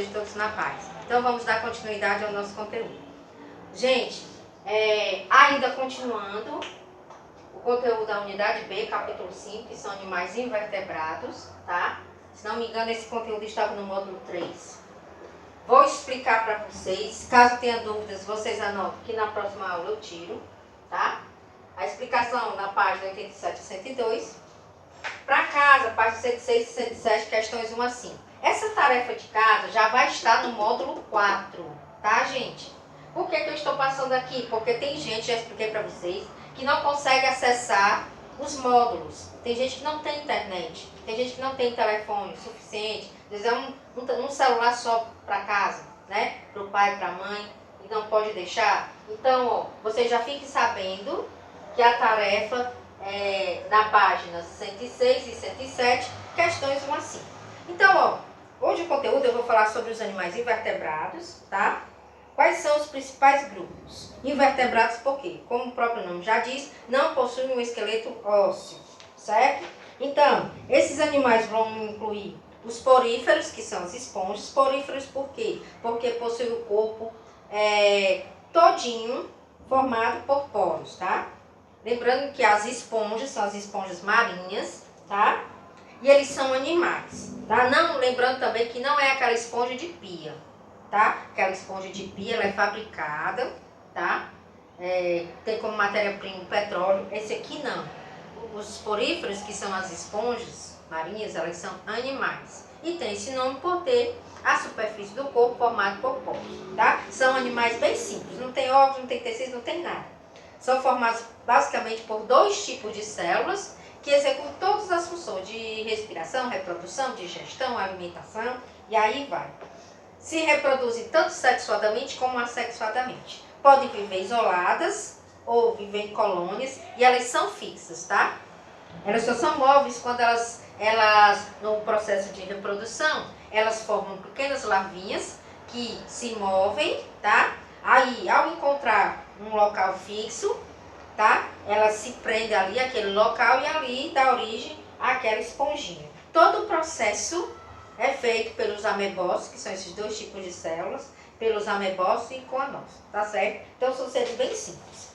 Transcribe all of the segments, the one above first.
estejam todos na paz. Então vamos dar continuidade ao nosso conteúdo. Gente, ainda continuando o conteúdo da unidade B, capítulo 5, que são animais invertebrados, tá? Se não me engano, esse conteúdo estava no módulo 3. Vou explicar para vocês. Caso tenha dúvidas, vocês anotem que na próxima aula eu tiro, tá? A explicação na página 87 e 102. Para casa, página 106 e 107, questões 1 a 5. Essa tarefa de casa já vai estar no módulo 4, tá, gente? Por que eu estou passando aqui? Porque tem gente, já expliquei para vocês, que não consegue acessar os módulos. Tem gente que não tem internet, tem gente que não tem telefone suficiente, às vezes é um celular só para casa, né? Para o pai, para a mãe, e não pode deixar. Então, ó, vocês já fiquem sabendo que a tarefa é na página 106 e 107, questões 1 a 5. Então, ó, hoje o conteúdo eu vou falar sobre os animais invertebrados, tá? Quais são os principais grupos? Invertebrados por quê? Como o próprio nome já diz, não possuem um esqueleto ósseo, certo? Então, esses animais vão incluir os poríferos, que são as esponjas. Poríferos por quê? Porque possuem o corpo todinho formado por poros, tá? Lembrando que as esponjas são as esponjas marinhas, tá? E eles são animais, tá? Não, lembrando também que não é aquela esponja de pia, tá? Aquela esponja de pia, ela é fabricada, tá? Tem como matéria-prima o petróleo. Esse aqui não. Os poríferos, que são as esponjas marinhas, elas são animais. E tem esse nome por ter a superfície do corpo formada por poros, tá? São animais bem simples, não tem órgãos, não tem tecidos, não tem nada. São formados basicamente por 2 tipos de células que executam todas as funções de respiração, reprodução, digestão, alimentação, e aí vai. Se reproduzem tanto sexuadamente como assexuadamente. Podem viver isoladas ou viver em colônias, e elas são fixas, tá? Elas só são móveis quando elas no processo de reprodução, elas formam pequenas larvinhas que se movem, tá? Aí, ao encontrar um local fixo, tá? Ela se prende ali, aquele local, e ali dá origem àquela esponjinha. Todo o processo é feito pelos amebócitos, que são esses 2 tipos de células, pelos amebócitos e com a nossa, tá certo? Então, são seres bem simples.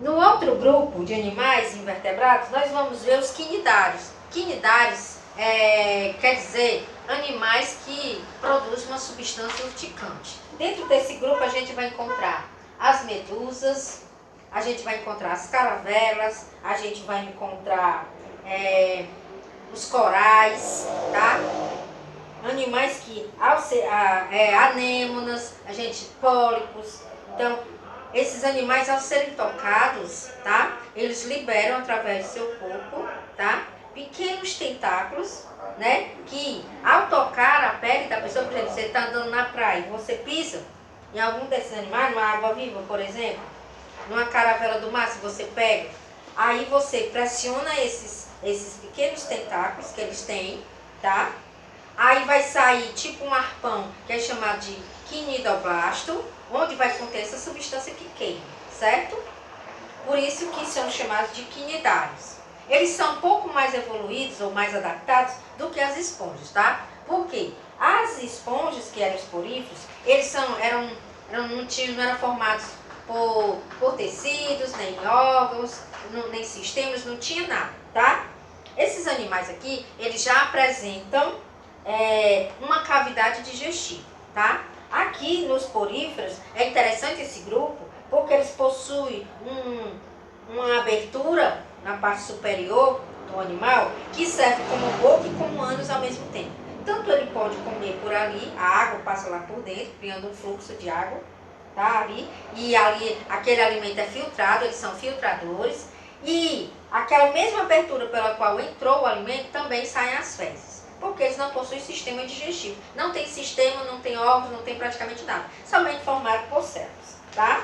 No outro grupo de animais invertebrados, nós vamos ver os quinidários. Quinidários quer dizer animais que produzem uma substância urticante. Dentro desse grupo a gente vai encontrar as medusas, a gente vai encontrar as caravelas, a gente vai encontrar os corais, tá? Animais que, anêmonas, pólipos. Então, esses animais, ao serem tocados, tá? Eles liberam através do seu corpo, tá? Pequenos tentáculos, né? Que, ao tocar a pele da pessoa, por exemplo, você está andando na praia e você pisa em algum desses animais, numa água viva, por exemplo, numa caravela do mar, se você pega, aí você pressiona esses pequenos tentáculos que eles têm, tá? Aí vai sair tipo um arpão, que é chamado de quinidoblasto, onde vai conter essa substância que queima, certo? Por isso que são chamados de quinidários. Eles são um pouco mais evoluídos ou mais adaptados do que as esponjas, tá? Por quê? As esponjas, que eram os poríferos, eles não eram formados por tecidos, nem órgãos, nem sistemas, não tinha nada, tá? Esses animais aqui, eles já apresentam uma cavidade digestiva, tá? Aqui nos poríferos, é interessante esse grupo, porque eles possuem uma abertura na parte superior do animal, que serve como boca e como ânus ao mesmo tempo. Tanto ele pode comer por ali, a água passa lá por dentro, criando um fluxo de água, tá? E ali aquele alimento é filtrado, eles são filtradores, e aquela mesma abertura pela qual entrou o alimento, também saem as fezes. Porque eles não possuem sistema digestivo. Não tem sistema, não tem órgãos, não tem praticamente nada. Somente formado por células, tá?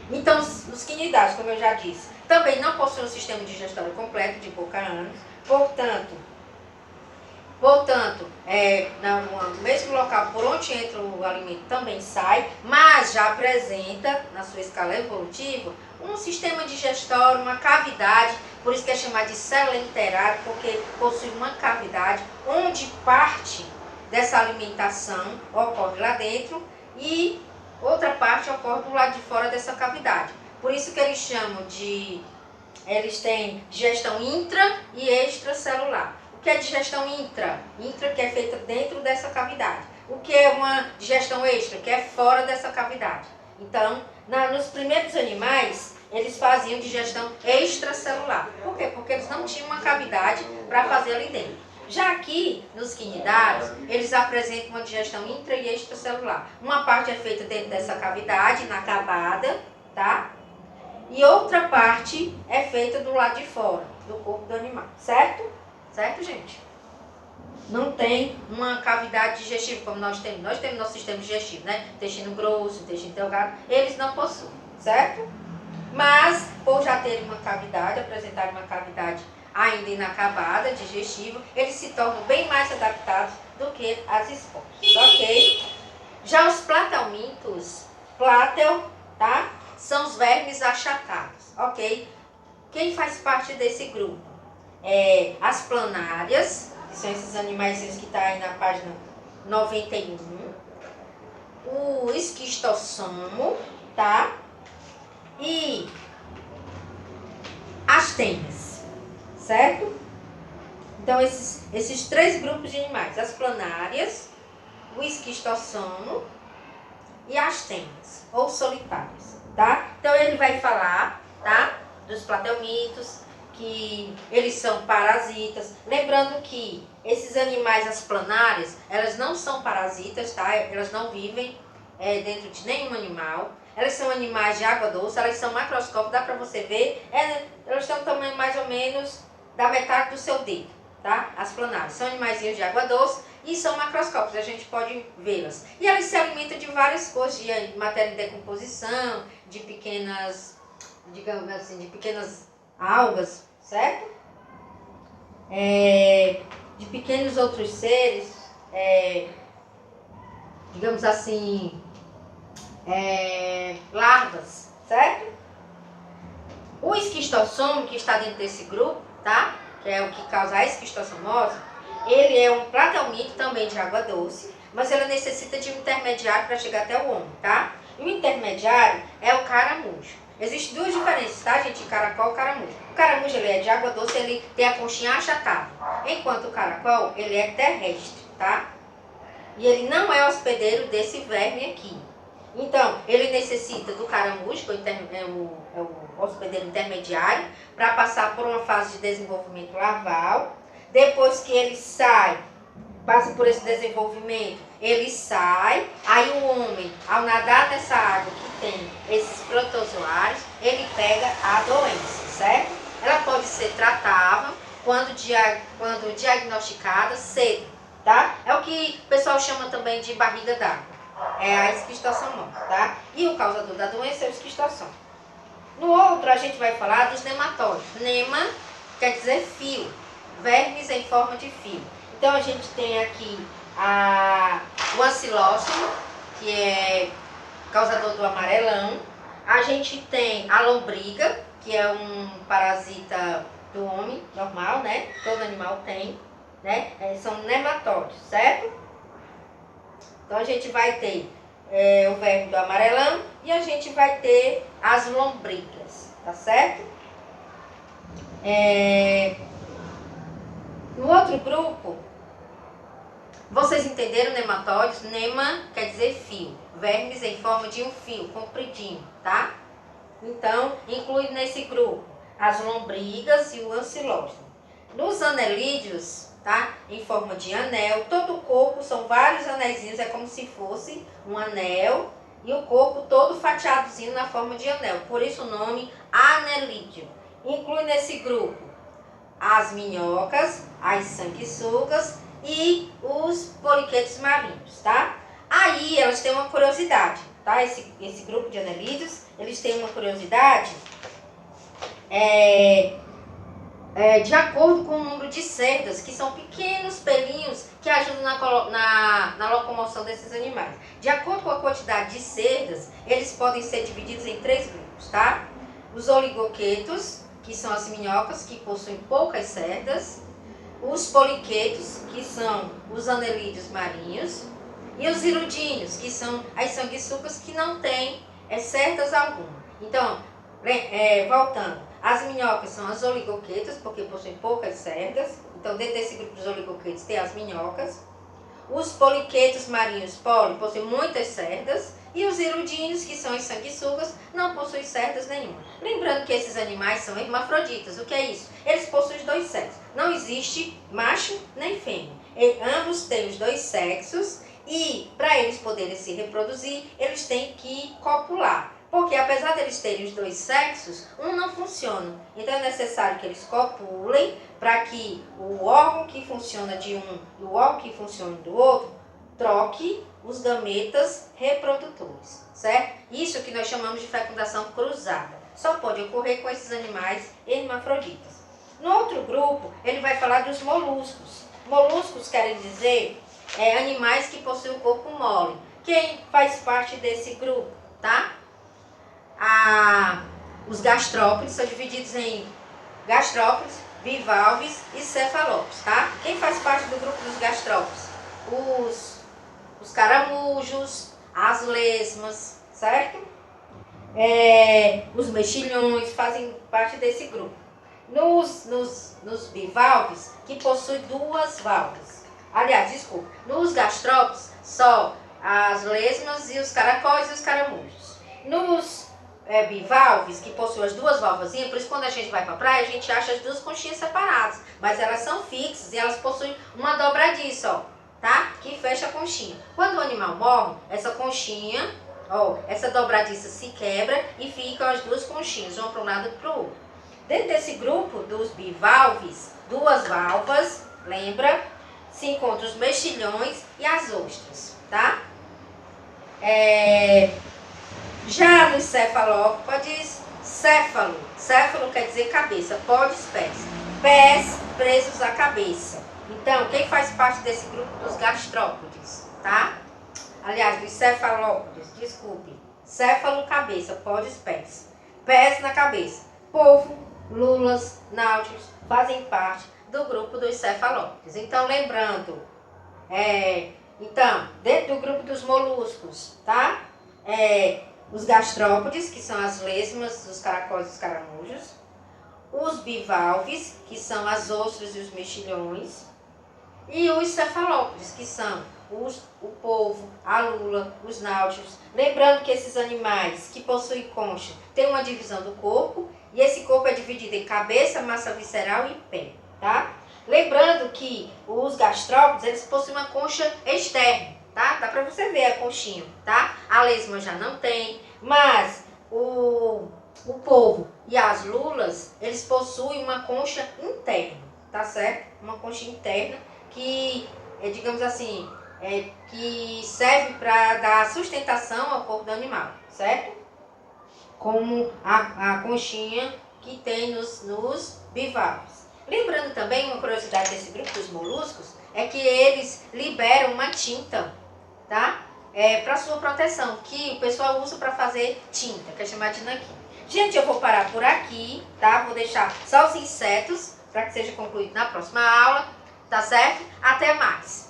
Então, os quinidários, como eu já disse, também não possuem um sistema digestório completo de boca a ânus. Portanto, Portanto, no mesmo local por onde entra o alimento também sai, mas já apresenta, na sua escala evolutiva, um sistema digestório, uma cavidade, por isso que é chamado de célula enterária, porque possui uma cavidade onde parte dessa alimentação ocorre lá dentro e outra parte ocorre do lado de fora dessa cavidade. Por isso que eles chamam de... Eles têm digestão intra e extracelular. O que é digestão intra? Intra, que é feita dentro dessa cavidade. O que é uma digestão extra? Que é fora dessa cavidade. Então, nos primeiros animais, eles faziam digestão extracelular. Por quê? Porque eles não tinham uma cavidade para fazer ali dentro. Já aqui, nos quinidários, eles apresentam uma digestão intra e extracelular. Uma parte é feita dentro dessa cavidade, inacabada, tá? E outra parte é feita do lado de fora, do corpo do animal, certo? Certo, gente? Não tem uma cavidade digestiva como nós temos. Nós temos nosso sistema digestivo, né? Intestino grosso, intestino delgado. Eles não possuem, certo? Mas, por já terem uma cavidade, apresentarem uma cavidade ainda inacabada, digestiva, eles se tornam bem mais adaptados do que as esponjas, ok? Já os platelmintos, plátel, tá? São os vermes achatados, ok? Quem faz parte desse grupo? As planárias, que são esses animais que estão aí na página 91. O esquistossomo, tá? E as tênias, certo? Então, esses três grupos de animais, as planárias, o esquistossomo e as tênias, ou solitárias, tá? Então, ele vai falar, tá? Dos platelmintos, que eles são parasitas. Lembrando que esses animais, as planárias, elas não são parasitas, tá? Elas não vivem dentro de nenhum animal. Elas são animais de água doce, elas são macroscópicas, dá pra você ver. Elas têm um tamanho mais ou menos da metade do seu dedo, tá? As planárias são animaizinhos de água doce e são macroscópicas, a gente pode vê-las. E elas se alimentam de várias coisas, de matéria de decomposição, de pequenas, digamos assim, de pequenas algas, certo? De pequenos outros seres, digamos assim, larvas, certo? O esquistossomo, que está dentro desse grupo, tá? Que é o que causa a esquistossomose, ele é um platelmito também de água doce, mas ele necessita de um intermediário para chegar até o homem, tá? E o intermediário é o caramujo. Existem duas diferenças, tá, gente? Caracol e caramujo. O caramujo, ele é de água doce, ele tem a conchinha achatada, enquanto o caracol, ele é terrestre, tá? E ele não é hospedeiro desse verme aqui. Então, ele necessita do caramujo, que é o hospedeiro intermediário, para passar por uma fase de desenvolvimento larval. Depois que ele sai, passa por esse desenvolvimento, ele sai. Aí o homem, ao nadar nessa água que tem esses protozoários, ele pega a doença, certo? Ela pode ser tratável quando diagnosticada cedo, tá? É o que o pessoal chama também de barriga d'água. É a esquistossomose, tá? E o causador da doença é o esquistossoma. No outro, a gente vai falar dos nematóides. Nema quer dizer fio, vermes em forma de fio. Então, a gente tem aqui o ancilóstomo, que é causador do amarelão. A gente tem a lombriga, que é um parasita do homem, normal, né? Todo animal tem, né? São nematóides, certo? Então, a gente vai ter o verme do amarelão e a gente vai ter as lombrigas, tá certo? No outro grupo, vocês entenderam nematóides? Nema quer dizer fio, vermes em forma de um fio, compridinho, tá? Então, inclui nesse grupo as lombrigas e o ancilóstomo. Nos anelídeos, tá? Em forma de anel, todo o corpo são vários anéisinhos, é como se fosse um anel, e o corpo todo fatiadozinho na forma de anel, por isso o nome anelídeo. Inclui nesse grupo as minhocas, as sanguessugas e os poliquetos marinhos, tá? Aí elas têm uma curiosidade, tá? Esse grupo de anelídeos, eles têm uma curiosidade, de acordo com o número de cerdas, que são pequenos pelinhos que ajudam na locomoção desses animais. De acordo com a quantidade de cerdas, eles podem ser divididos em 3 grupos, tá? Os oligoquetos, que são as minhocas, que possuem poucas cerdas. Os poliquetos, que são os anelídeos marinhos. E os iludíneos, que são as sanguessugas que não têm cerdas alguma. Então, voltando, as minhocas são as oligoquetas, porque possuem poucas cerdas. Então, dentro desse grupo dos oligoquetos tem as minhocas. Os poliquetos marinhos possuem muitas cerdas. E os iludíneos, que são as sanguessugas, não possuem cerdas nenhuma. Lembrando que esses animais são hermafroditas. O que é isso? Eles possuem os 2 sexos. Não existe macho nem fêmea. Ambos têm os 2 sexos. E, para eles poderem se reproduzir, eles têm que copular. Porque, apesar de eles terem os 2 sexos, um não funciona. Então, é necessário que eles copulem para que o órgão que funciona de um e o órgão que funciona do outro troque os gametas reprodutores, certo? Isso que nós chamamos de fecundação cruzada. Só pode ocorrer com esses animais hermafroditas. No outro grupo, ele vai falar dos moluscos. Moluscos querem dizer animais que possuem o corpo mole. Quem faz parte desse grupo, tá? Os gastrópodes são divididos em gastrópodes, bivalves e cefalópodes, tá? Quem faz parte do grupo dos gastrópodes? Os caramujos, as lesmas, certo? Os mexilhões fazem parte desse grupo. Nos bivalves, que possuem 2 válvulas. Aliás, desculpa, nos gastrópodes, só as lesmas e os caracóis e os caramujos. Nos bivalves, que possuem as 2 válvulas, por isso quando a gente vai para a praia, a gente acha as 2 conchinhas separadas, mas elas são fixas e elas possuem uma dobradiça, ó, tá? Que fecha a conchinha. Quando o animal morre, essa conchinha, essa dobradiça se quebra e ficam as 2 conchinhas, uma para um lado e para o outro. Dentro desse grupo dos bivalves, 2 válvulas, lembra? Se encontram os mexilhões e as ostras, tá? Já nos cefalópodes, céfalo quer dizer cabeça, podes, pés presos à cabeça. Então, quem faz parte desse grupo dos gastrópodes, tá? Aliás, dos cefalópodes, desculpe. Céfalo, cabeça, podes, pés na cabeça. Polvo, lulas, náutilos fazem parte do grupo dos cefalópodes. Então, lembrando, dentro do grupo dos moluscos, tá? Os gastrópodes, que são as lesmas, os caracóis e os caramujos. Os bivalves, que são as ostras e os mexilhões. E os cefalópodes, que são o polvo, a lula, os náutilos. Lembrando que esses animais que possuem concha têm uma divisão do corpo. E esse corpo é dividido em cabeça, massa visceral e pé, tá? Lembrando que os gastrópodes, eles possuem uma concha externa, tá? Dá pra você ver a conchinha, tá? A lesma já não tem, mas o polvo e as lulas, eles possuem uma concha interna, tá certo? Uma concha interna que, digamos assim, que serve para dar sustentação ao corpo do animal, certo? Como a conchinha que tem nos bivalves. Lembrando também, uma curiosidade desse grupo dos moluscos, é que eles liberam uma tinta, tá? Para sua proteção, que o pessoal usa para fazer tinta, que é chamada de nanquim. Gente, eu vou parar por aqui, tá? Vou deixar só os insetos, para que seja concluído na próxima aula, tá certo? Até mais!